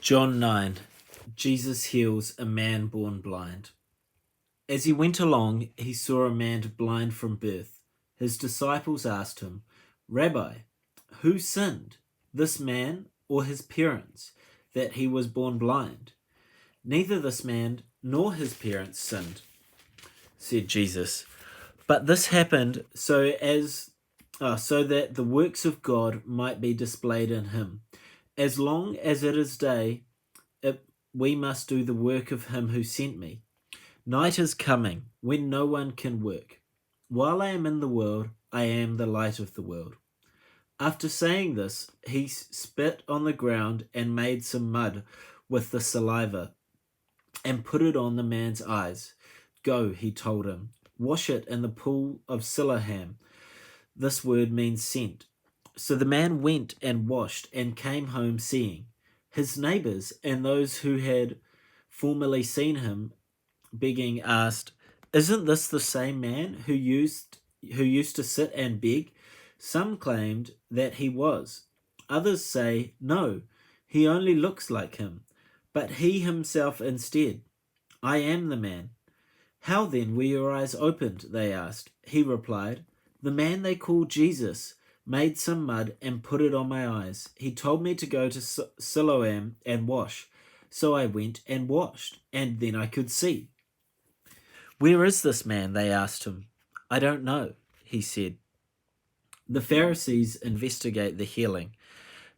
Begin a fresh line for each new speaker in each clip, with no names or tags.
John 9. Jesus heals a man born blind. As he went along, he saw a man blind from birth. His disciples asked him, "Rabbi, who sinned, this man or his parents, that he was born blind?" "Neither this man nor his parents sinned," said Jesus, "but this happened so that the works of God might be displayed in him. As long as it is day, we must do the work of him who sent me. Night is coming when no one can work. While I am in the world, I am the light of the world." After saying this, he spit on the ground and made some mud with the saliva and put it on the man's eyes. "Go," he told him, "wash it in the pool of Siloam." This word means sent. So the man went and washed and came home seeing. His neighbors and those who had formerly seen him begging asked, "Isn't this the same man who used to sit and beg?" Some claimed that he was. Others say, "No, he only looks like him." But he himself instead, "I am the man." "How then were your eyes opened?" they asked. He replied, "The man they called Jesus made some mud and put it on my eyes. He told me to go to Siloam and wash. So I went and washed, and then I could see." "Where is this man?" they asked him. "I don't know," he said. The Pharisees investigate the healing.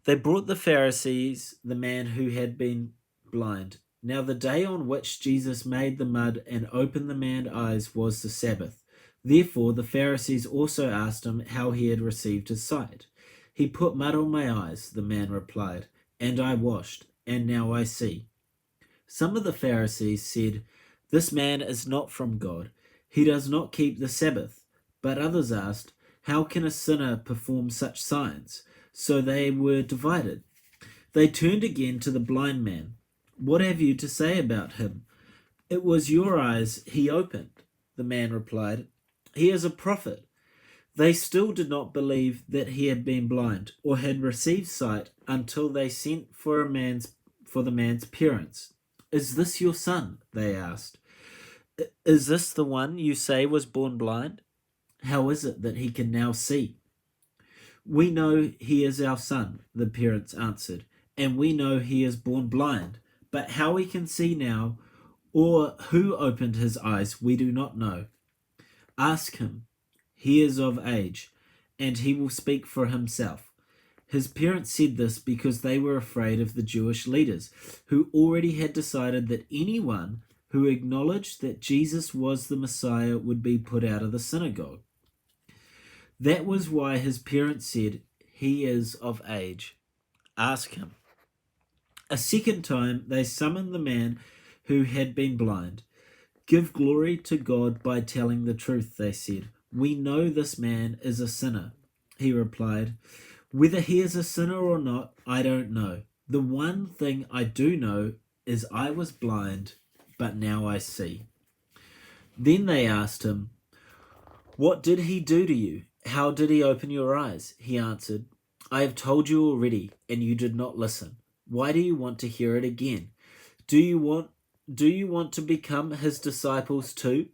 They brought the Pharisees the man who had been blind. Now the day on which Jesus made the mud and opened the man's eyes was the Sabbath. Therefore the Pharisees also asked him how he had received his sight. "He put mud on my eyes," the man replied, "and I washed, and now I see." Some of the Pharisees said, "This man is not from God. He does not keep the Sabbath." But others asked, "How can a sinner perform such signs?" So they were divided. They turned again to the blind man. "What have you to say about him? It was your eyes he opened." The man replied, "He is a prophet." They still did not believe that he had been blind or had received sight until they sent for the man's parents. "Is this your son?" they asked. "Is this the one you say was born blind? How is it that he can now see?" "We know he is our son," the parents answered, "and we know he is born blind. But how he can see now, or who opened his eyes, we do not know. Ask him. He is of age, and he will speak for himself." His parents said this because they were afraid of the Jewish leaders, who already had decided that anyone who acknowledged that Jesus was the Messiah would be put out of the synagogue. That was why his parents said, "He is of age. Ask him." A second time they summoned the man who had been blind. "Give glory to God by telling the truth," they said. "We know this man is a sinner." He replied, "Whether he is a sinner or not, I don't know. The one thing I do know is I was blind, but now I see." Then they asked him, "What did he do to you? How did he open your eyes?" He answered, "I have told you already, and you did not listen. Why do you want to hear it again? Do you want to become his disciples too?"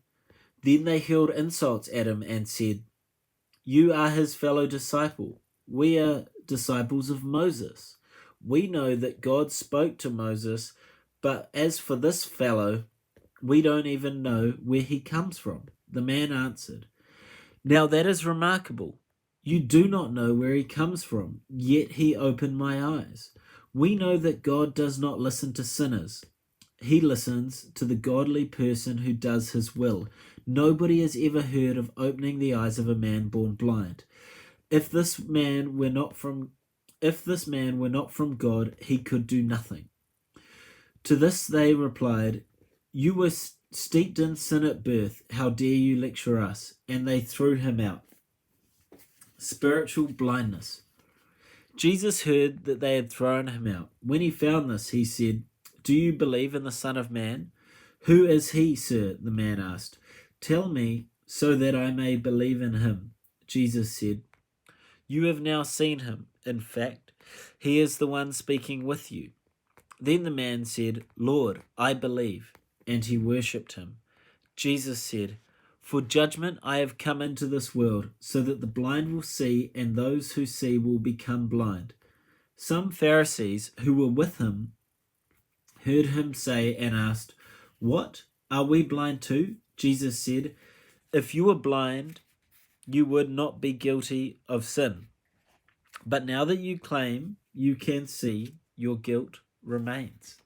Then they hurled insults at him and said, "You are his fellow disciple. We are disciples of Moses. We know that God spoke to Moses, but as for this fellow, we don't even know where he comes from." The man answered, "Now that is remarkable. You do not know where he comes from, yet he opened my eyes. We know that God does not listen to sinners. He listens to the godly person who does his will. Nobody has ever heard of opening the eyes of a man born blind. If this man were not from God, he could do nothing." To this they replied, "You were steeped in sin at birth. How dare you lecture us?" And they threw him out. Spiritual blindness. Jesus heard that they had thrown him out. When he found this, he said, "Do you believe in the Son of Man?" "Who is he, sir?" the man asked. "Tell me, so that I may believe in him." Jesus said, "You have now seen him. In fact, he is the one speaking with you. Then the man said, Lord, I believe, and he worshipped him. Jesus said, For judgment I have come into this world, so that the blind will see, and those who see will become blind. Some Pharisees who were with him heard him say and asked, What? Are we blind too? Jesus said, If you were blind, you would not be guilty of sin. But now that you claim you can see, your guilt remains.